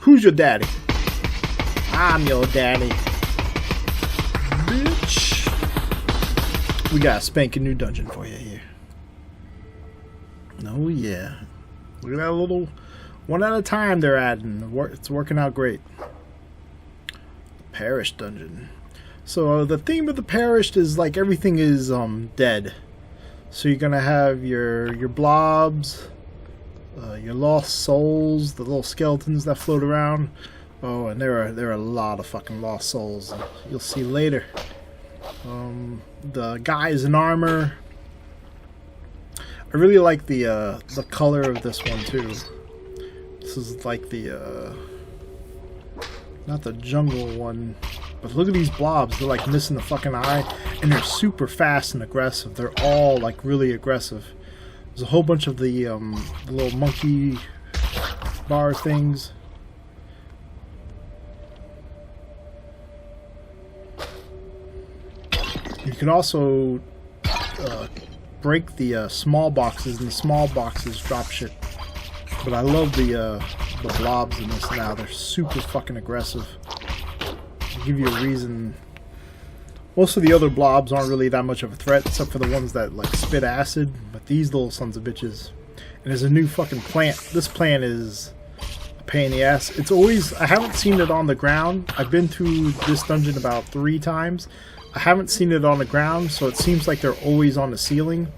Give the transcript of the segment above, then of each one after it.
Who's your daddy? I'm your daddy. Bitch. We got a spanking new dungeon for you here. Oh yeah. Look at that little one at a time they're adding. It's working out great. Parish dungeon. So the theme of the parish is like everything is dead. So you're gonna have your blobs, your lost souls, the little skeletons that float around. Oh, and there are a lot of fucking lost souls. You'll see later. The guys in armor. I really like the color of this one too. This is like the not the jungle one, but look at these blobs. They're like missing the fucking eye, and they're super fast and aggressive. They're all like really aggressive. There's a whole bunch of the little monkey bar things. You can also break the small boxes, and the small boxes drop shit. But I love the blobs in this now. They're super fucking aggressive. I'll give you a reason. Most of the other blobs aren't really that much of a threat, except for the ones that like spit acid. But these little sons of bitches. And there's a new fucking plant. This plant is a pain in the ass. It's always, I haven't seen it on the ground. I've been through this dungeon about 3 times. I haven't seen it on the ground, so it seems like they're always on the ceiling.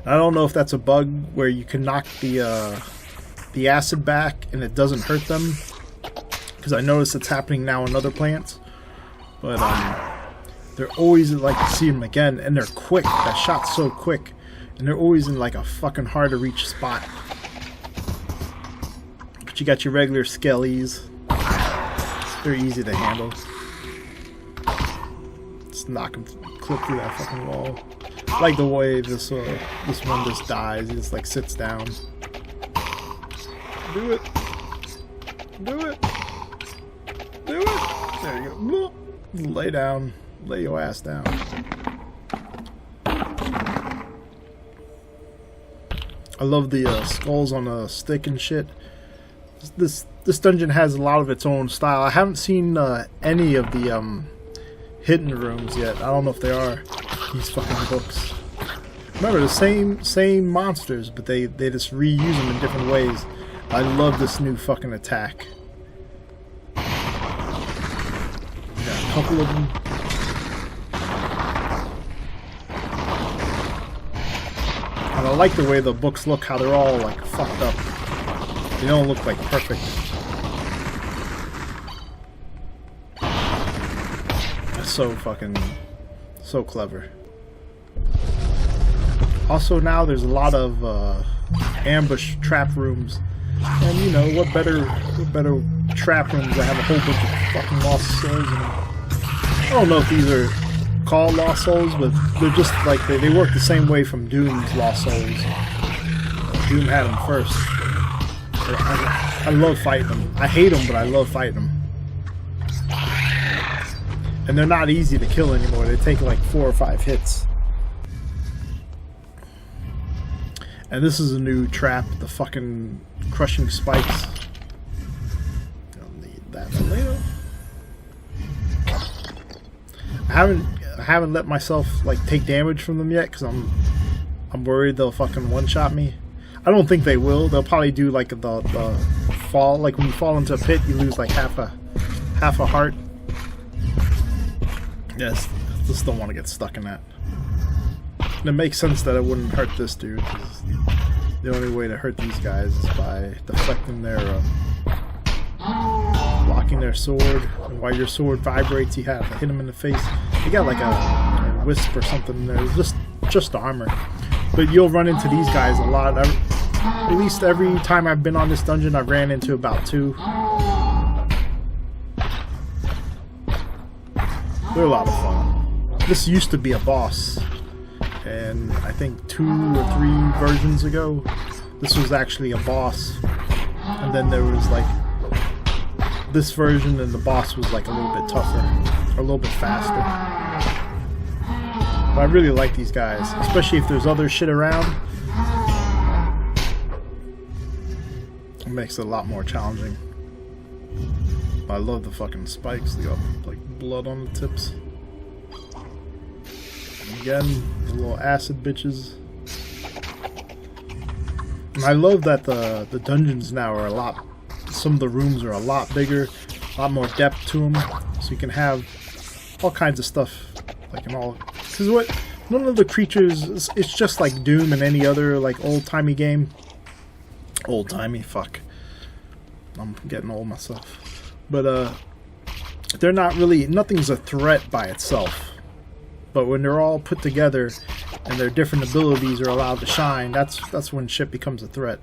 I don't know if that's a bug where you can knock the acid back and it doesn't hurt them, because I notice it's happening now in other plants. But they're always like, you see them again, and they're quick. That shot's so quick, and they're always in like a fucking hard to reach spot. But you got your regular skellies. They're easy to handle. Just knock them, clip through that fucking wall. I like the way this one just dies. He just like sits down. Do it. Do it. Do it. There you go. Lay down. Lay your ass down. I love the skulls on a stick and shit. This dungeon has a lot of its own style. I haven't seen any of the hidden rooms yet. I don't know if they are these fucking books. Remember, the same monsters, but they just reuse them in different ways. I love this new fucking attack. Got a couple of them. And I like the way the books look, how they're all like fucked up. They don't look like perfect. It's so fucking, so clever. Also now there's a lot of ambush trap rooms, and you know what better trap rooms that have a whole bunch of fucking lost souls in them. I don't know if these are called lost souls, but they're just like they work the same way from Doom's lost souls. Doom had them first. I love fighting them. I hate them, but I love fighting them. And they're not easy to kill anymore. They take like 4 or 5 hits. And this is a new trap, the fucking crushing spikes. Don't need that for later. I haven't let myself like take damage from them yet, because I'm worried they'll fucking one-shot me. I don't think they will. They'll probably do like the fall, like when you fall into a pit, you lose like half a heart. Yes, just don't want to get stuck in that. And it makes sense that it wouldn't hurt this dude, because the only way to hurt these guys is by deflecting their, blocking their sword. And while your sword vibrates, you have to hit him in the face. You got like a wisp or something there. It's just armor. But you'll run into these guys a lot. At least every time I've been on this dungeon, I've ran into about 2. They're a lot of fun. This used to be a boss. And I think 2 or 3 versions ago, this was actually a boss. And then there was like this version, and the boss was like a little bit tougher, or a little bit faster. But I really like these guys, especially if there's other shit around. It makes it a lot more challenging. I love the fucking spikes. They got like blood on the tips. And again, the little acid bitches. And I love that the dungeons now are a lot. Some of the rooms are a lot bigger, a lot more depth to them, so you can have all kinds of stuff. Like in all, this is what none of the creatures. It's just like Doom and any other like old-timey game. Old-timey, fuck. I'm getting old myself. But they're not really. Nothing's a threat by itself. But when they're all put together and their different abilities are allowed to shine, that's when shit becomes a threat.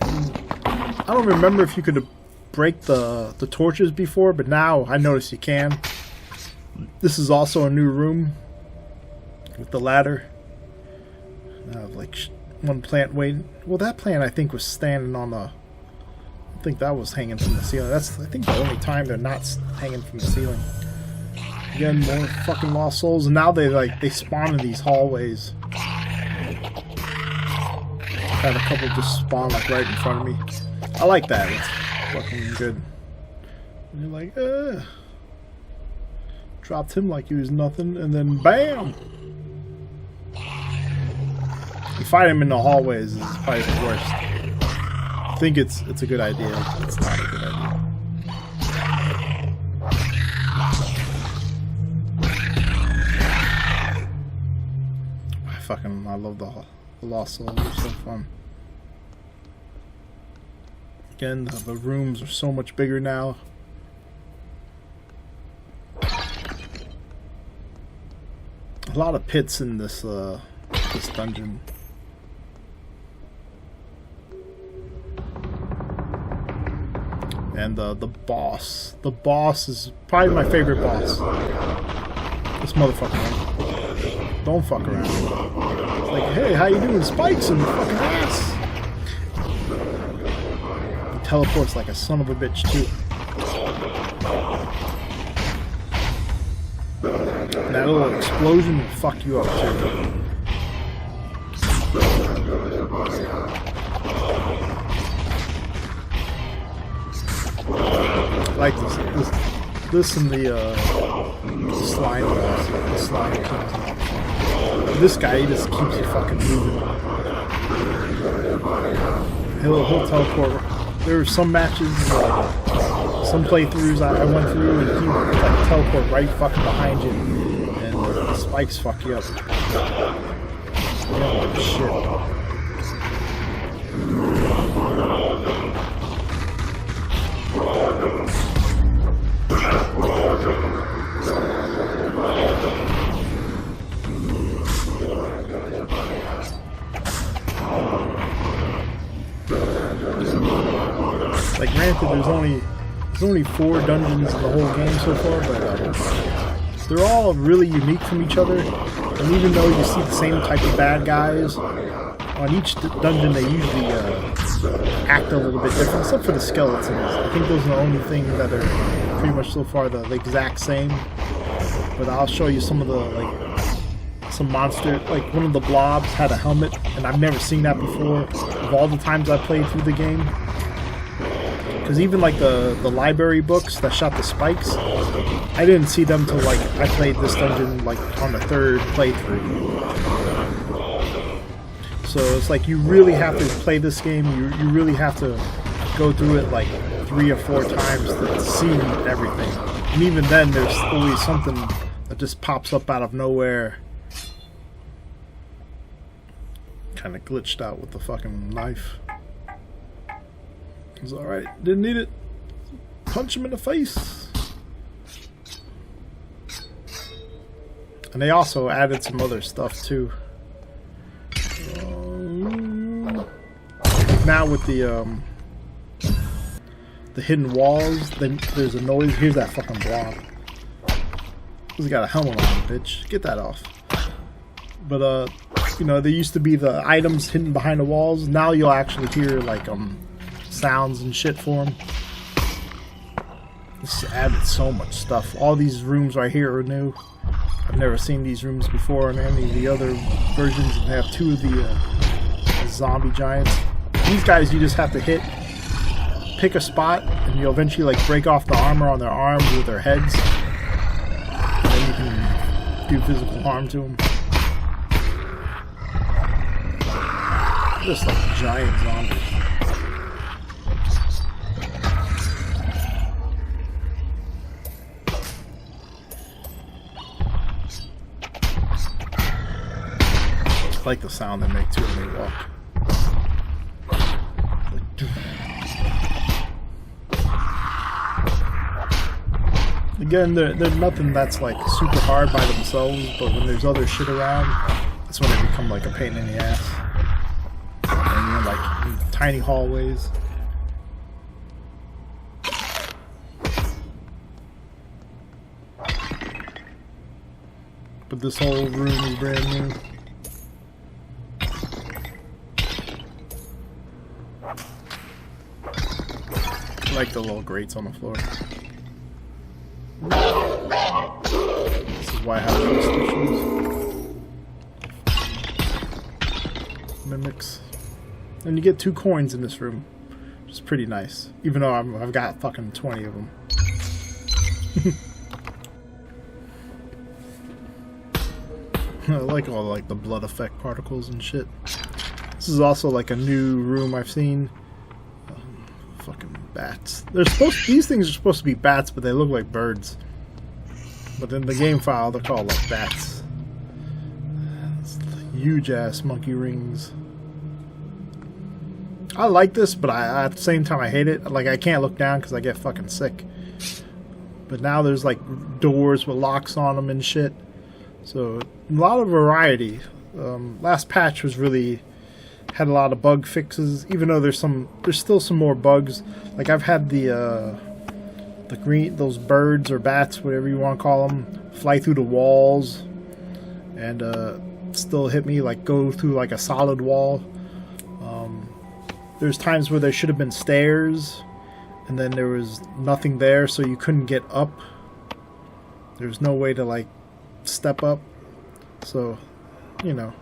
I don't remember if you could break the torches before, but now I notice you can. This is also a new room with the ladder. Like one plant waiting. Well, that plant I think was standing on the. I think that was hanging from the ceiling. That's I think the only time they're not hanging from the ceiling. Again, more fucking lost souls, and now they spawn in these hallways. Had a couple just spawn like right in front of me. I like that. It's fucking good. And you're like, dropped him like he was nothing, and then BAM! You fight him in the hallways is probably the worst. I think it's a good idea. It's not a good idea. I love the Lost Souls. They're so fun. Again, the rooms are so much bigger now. A lot of pits in this this dungeon. And the boss. The boss is probably my favorite boss. This motherfucker. Don't fuck around. It's like, hey, how you doing? Spikes in the fucking ass. He teleports like a son of a bitch too. And that little explosion will fuck you up too. I like this and the slime boss, the slime kings. This guy, he just keeps you fucking moving. He'll teleport. There were some matches, some playthroughs I went through, and he would like teleport right fucking behind you, and the spikes fuck you up. Yeah, shit. Like, granted, there's only 4 dungeons in the whole game so far, but they're all really unique from each other. And even though you see the same type of bad guys on each dungeon, they usually act a little bit different, except for the skeletons. I think those are the only things that are pretty much so far the exact same. But I'll show you some of the some monster. Like one of the blobs had a helmet, and I've never seen that before. Of all the times I played through the game. Because even like the library books that shot the spikes, I didn't see them till like I played this dungeon like on the 3rd playthrough. So it's like you really have to play this game. You really have to go through it like 3 or 4 times to see everything. And even then, there's always something that just pops up out of nowhere. Kind of glitched out with the fucking knife. It's alright, didn't need it. Punch him in the face. And they also added some other stuff too. Now with the hidden walls, then there's a noise. Here's that fucking blob. He's got a helmet on, bitch. Get that off. But you know, there used to be the items hidden behind the walls. Now you'll actually hear like sounds and shit for them. This added so much stuff. All these rooms right here are new. I've never seen these rooms before in any of the other versions. They have 2 of the zombie giants. These guys you just have to hit pick a spot, and you'll eventually like break off the armor on their arms with their heads. And then you can do physical harm to them. Just like giant zombies. I like the sound they make too when they walk. Again, they're nothing that's like super hard by themselves, but when there's other shit around, that's when they become like a pain in the ass. And you're like in tiny hallways. But this whole room is brand new. I like the little grates on the floor. This is why I have those issues. Mimics. And you get 2 coins in this room, which is pretty nice. Even though I've got fucking 20 of them. I like all like the blood effect particles and shit. This is also like a new room I've seen. Fucking bats. These things are supposed to be bats, but they look like birds. But in the game file, they're called like bats. Huge ass monkey rings. I like this, but at the same time I hate it. Like I can't look down because I get fucking sick. But now there's like doors with locks on them and shit. So a lot of variety. Last patch was really had a lot of bug fixes, even though there's still some more bugs. Like I've had those birds or bats, whatever you want to call them, fly through the walls and still hit me, like go through like a solid wall. There's times where there should have been stairs and then there was nothing there, so you couldn't get up. There's no way to like step up. So, you know,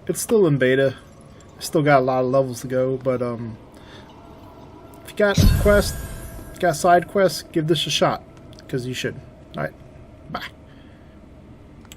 it's still in beta. Still got a lot of levels to go, but if you got quests, got side quests, give this a shot, because you should. Alright, bye.